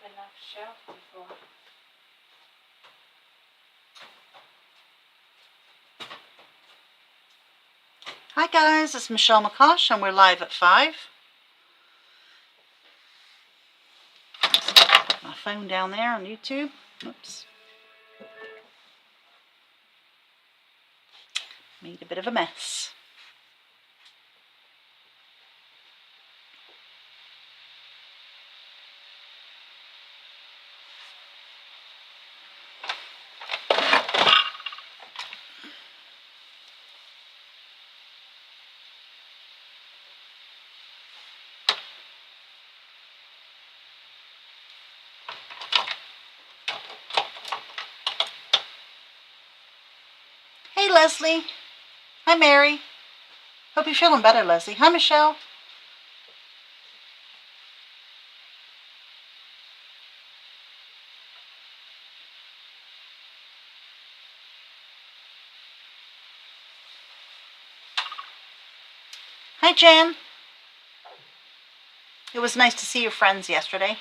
enough shelf before. Hi guys, it's Michelle McCosh and we're live at 5. Put my phone down there on YouTube. Oops. Made a bit of a mess. Hey Leslie. Hi Mary. Hope you're feeling better, Leslie. Hi Michelle. Hi Jan. It was nice to see your friends yesterday.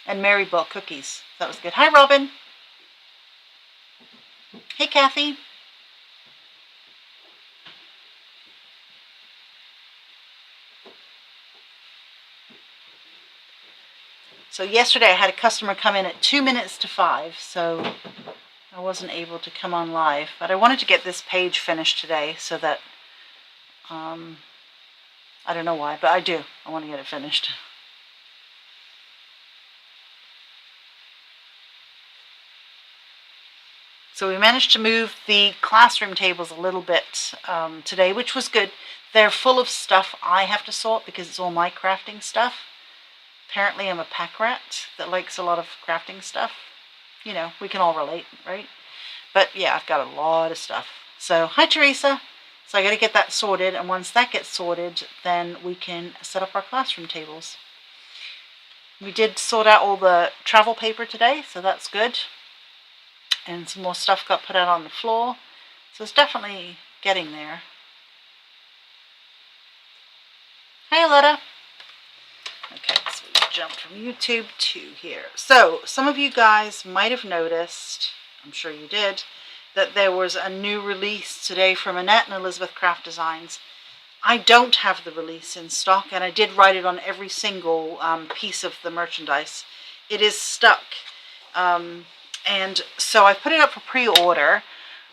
And Mary bought cookies. That was good. Hi Robin. Hey Kathy. So yesterday I had a customer come in at 2 minutes to 5, so I wasn't able to come on live. But I wanted to get this page finished today so that, I don't know why, but I do. I want to get it finished. So we managed to move the classroom tables a little bit today, which was good. They're full of stuff I have to sort because it's all my crafting stuff. Apparently I'm a pack rat that likes a lot of crafting stuff. You know, we can all relate, right? But yeah, I've got a lot of stuff. So, hi Teresa. So I got to get that sorted, and once that gets sorted, then we can set up our classroom tables. We did sort out all the travel paper today, so that's good. And some more stuff got put out on the floor. So it's definitely getting there. Hi Aletta. Okay, so we jumped from YouTube to here. So some of you guys might have noticed, I'm sure you did, that there was a new release today from Annette and Elizabeth Craft Designs. I don't have the release in stock, and I did write it on every single piece of the merchandise. It is stuck. And so I put it up for pre-order,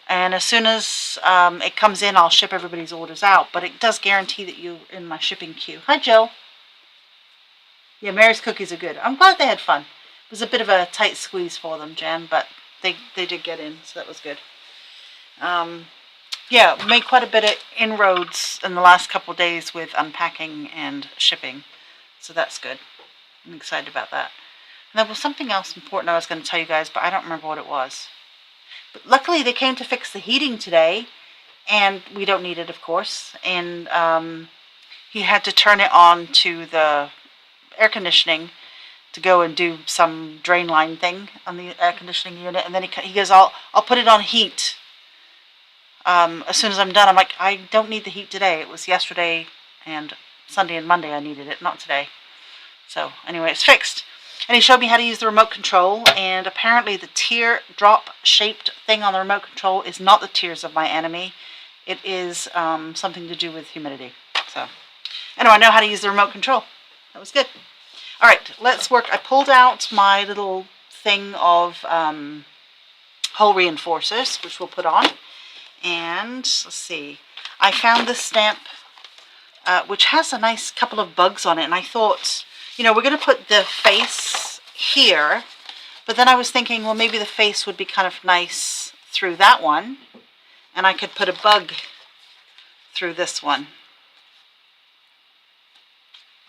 and as soon as it comes in, I'll ship everybody's orders out. But it does guarantee that you're in my shipping queue. Hi, Jill. Yeah, Mary's cookies are good. I'm glad they had fun. It was a bit of a tight squeeze for them, Jan, but they did get in, so that was good. Yeah, made quite a bit of inroads in the last couple of days with unpacking and shipping, so that's good. I'm excited about that. And there was something else important I was going to tell you guys, but I don't remember what it was. But luckily, they came to fix the heating today, and we don't need it, of course. And he had to turn it on to the air conditioning to go and do some drain line thing on the air conditioning unit. And then he goes, I'll put it on heat as soon as I'm done. I'm like, I don't need the heat today. It was yesterday and Sunday and Monday I needed it, not today. So anyway, it's fixed. And he showed me how to use the remote control, and apparently the teardrop shaped thing on the remote control is not the tears of my enemy. It is something to do with humidity. So anyway, I know how to use the remote control. That was good. All right, let's work. I pulled out my little thing of hole reinforcers, which we'll put on. And let's see, I found this stamp, which has a nice couple of bugs on it. And I thought, you know, we're going to put the face here. But then I was thinking, well, maybe the face would be kind of nice through that one. And I could put a bug through this one.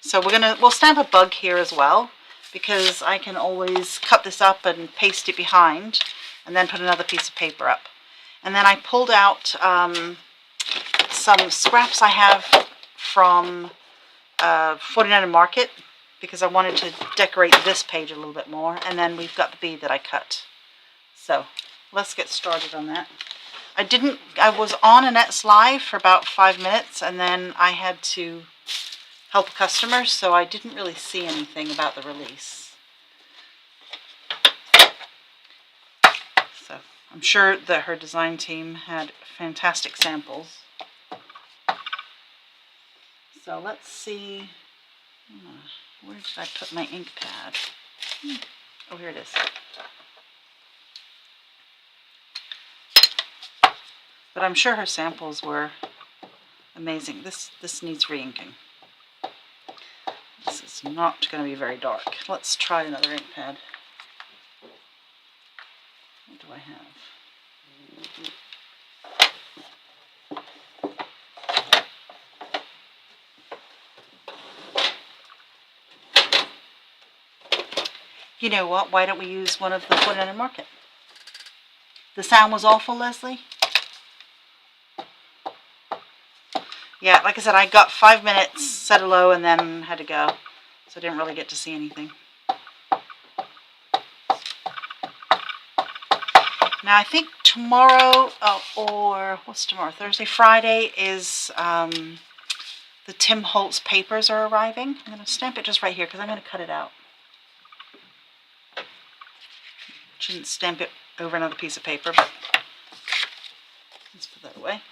So we'll stamp a bug here as well, because I can always cut this up and paste it behind and then put another piece of paper up. And then I pulled out some scraps I have from 49 Market, because I wanted to decorate this page a little bit more. And then we've got the bead that I cut. So let's get started on that. I was on Annette's live for about 5 minutes, and then I had to help customers, so I didn't really see anything about the release. So I'm sure that her design team had fantastic samples. So let's see, where did I put my ink pad? Oh, here it is. But I'm sure her samples were amazing. This needs re-inking. This is not going to be very dark. Let's try another ink pad. What do I have? You know what? Why don't we use one of the 49 Market? The sound was awful, Leslie. Yeah, like I said, I got 5 minutes, said hello, and then had to go. So I didn't really get to see anything. Now I think tomorrow, or what's tomorrow? Thursday, Friday is the Tim Holtz papers are arriving. I'm going to stamp it just right here because I'm going to cut it out. Shouldn't stamp it over another piece of paper, but let's put that away.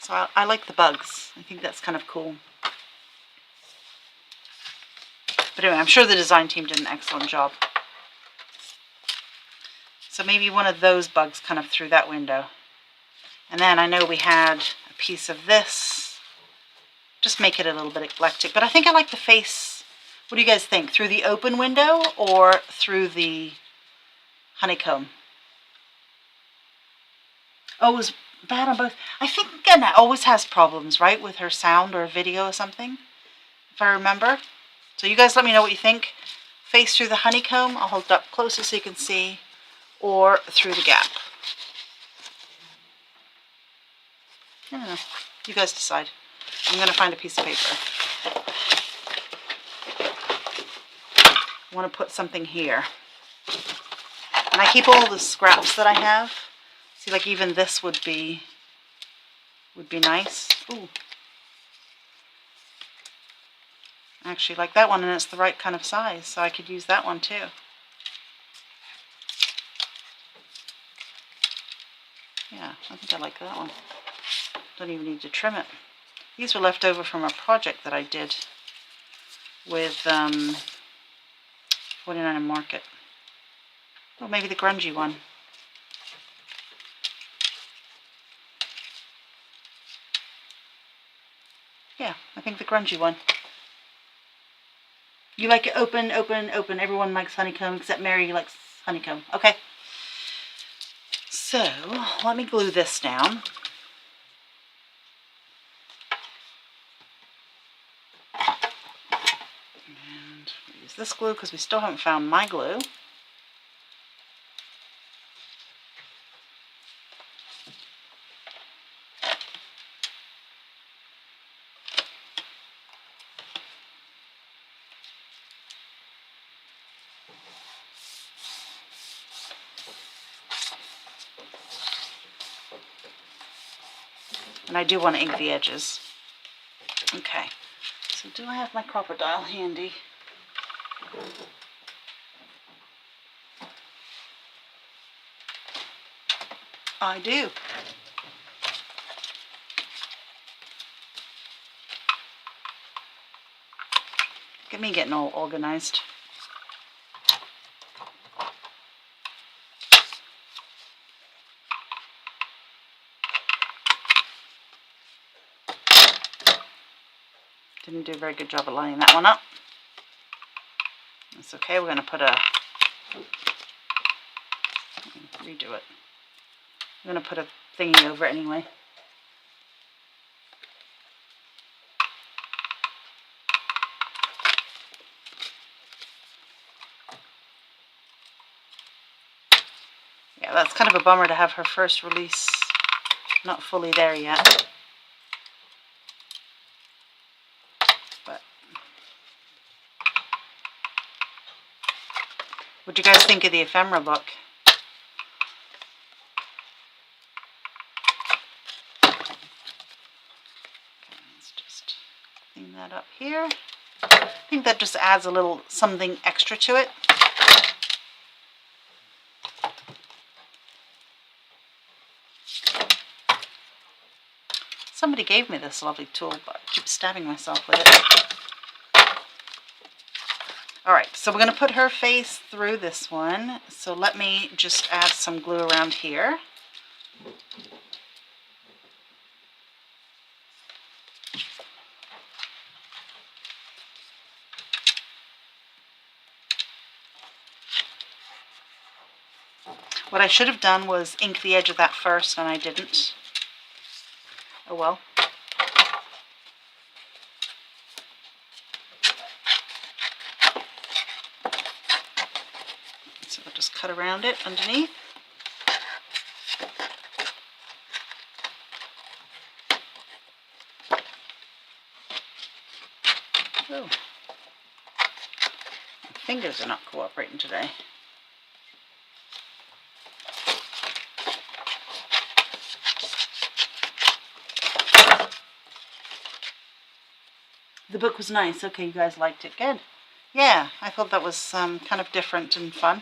So I like the bugs. I think that's kind of cool. But anyway, I'm sure the design team did an excellent job. So maybe one of those bugs kind of through that window. And then I know we had a piece of this. Just make it a little bit eclectic. But I think I like the face. What do you guys think? Through the open window or through the honeycomb? Oh, it was bad on both. I think Annette always has problems, right, with her sound or video or something, if I remember. So you guys let me know what you think. Face through the honeycomb. I'll hold it up closer so you can see. Or through the gap. I don't know. You guys decide. I'm going to find a piece of paper. I want to put something here. And I keep all the scraps that I have. See, like even this would be nice. Ooh. I actually like that one, and it's the right kind of size, so I could use that one too. Yeah, I think I like that one. Don't even need to trim it. These were left over from a project that I did with 49 Market. Or maybe the grungy one. Yeah, I think the grungy one. You like it open, open, open. Everyone likes honeycomb except Mary likes honeycomb. Okay. So, let me glue this down. And we'll use this glue because we still haven't found my glue. And I do want to ink the edges. Okay, so do I have my crocodile handy? I do. Look at me getting all organized. Didn't do a very good job of lining that one up. That's okay, we're going to put redo it. I'm going to put a thingy over it anyway. Yeah, that's kind of a bummer to have her first release not fully there yet. But what do you guys think of the ephemera book? that up here. I think that just adds a little something extra to it. Somebody gave me this lovely tool, but I keep stabbing myself with it. Alright, so we're going to put her face through this one. So let me just add some glue around here. What I should have done was ink the edge of that first, and I didn't. Oh well. So I'll just cut around it underneath. Oh. My fingers are not cooperating today. The book was nice. Okay, you guys liked it. Good. Yeah, I thought that was kind of different and fun.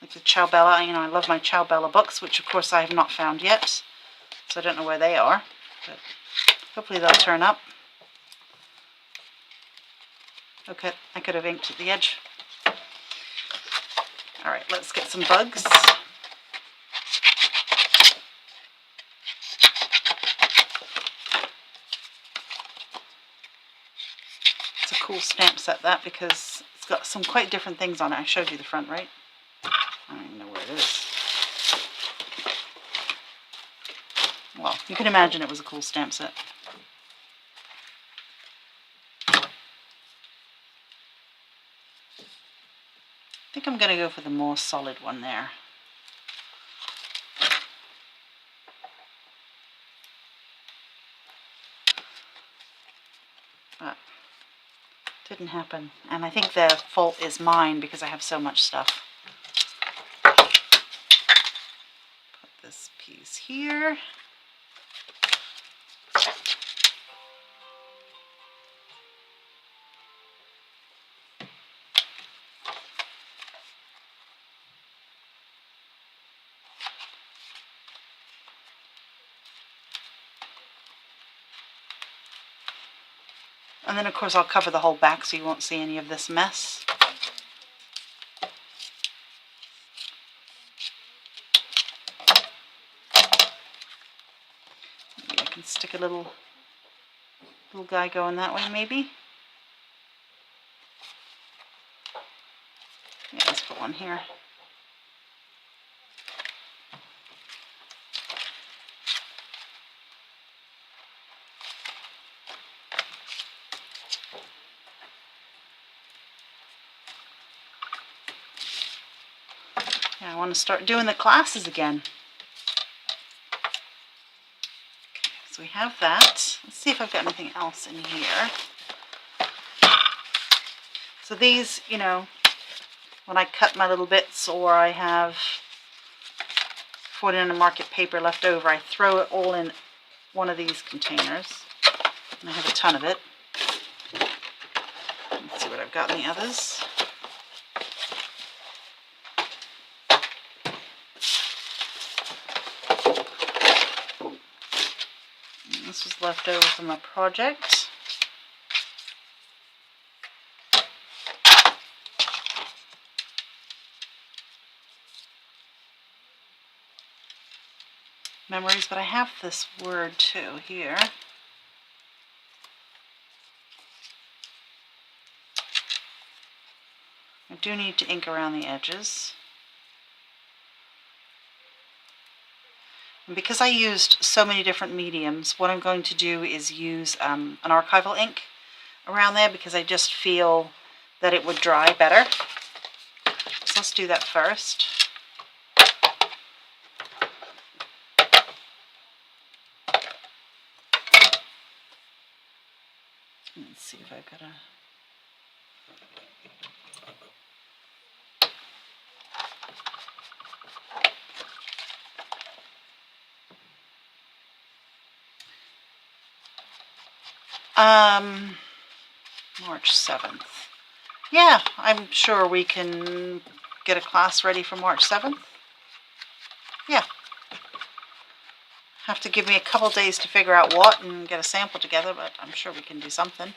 Like the Ciao Bella, you know, I love my Ciao Bella books, which of course I have not found yet. So I don't know where they are, but hopefully they'll turn up. Okay, I could have inked at the edge. Alright, let's get some bugs. It's a cool stamp set, that, because it's got some quite different things on it. I showed you the front, right? I don't even know where it is. Well, you can imagine it was a cool stamp set. I think I'm going to go for the more solid one there. But didn't happen. And I think the fault is mine because I have so much stuff. Put this piece here. And then of course I'll cover the whole back so you won't see any of this mess. Maybe I can stick a little guy going that way maybe. Yeah, let's put one here. Yeah, I want to start doing the classes again. Okay, so we have that. Let's see if I've got anything else in here. So these, you know, when I cut my little bits or I have 49 market paper left over, I throw it all in one of these containers. And I have a ton of it. Let's see what I've got in the others. This was left over from a project. Memories, but I have this word too here. I do need to ink around the edges. And because I used so many different mediums, what I'm going to do is use an archival ink around there because I just feel that it would dry better. So let's do that first. Let's see if I've got a... March 7th. Yeah, I'm sure we can get a class ready for March 7th. Yeah. Have to give me a couple days to figure out what and get a sample together, but I'm sure we can do something.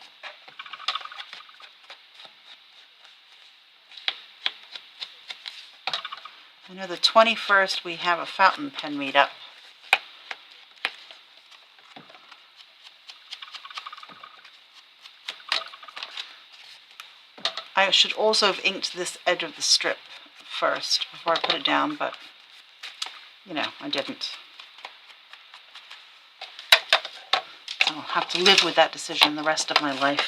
I know the 21st we have a fountain pen meetup. I should also have inked this edge of the strip first before I put it down, but, you know, I didn't. So I'll have to live with that decision the rest of my life.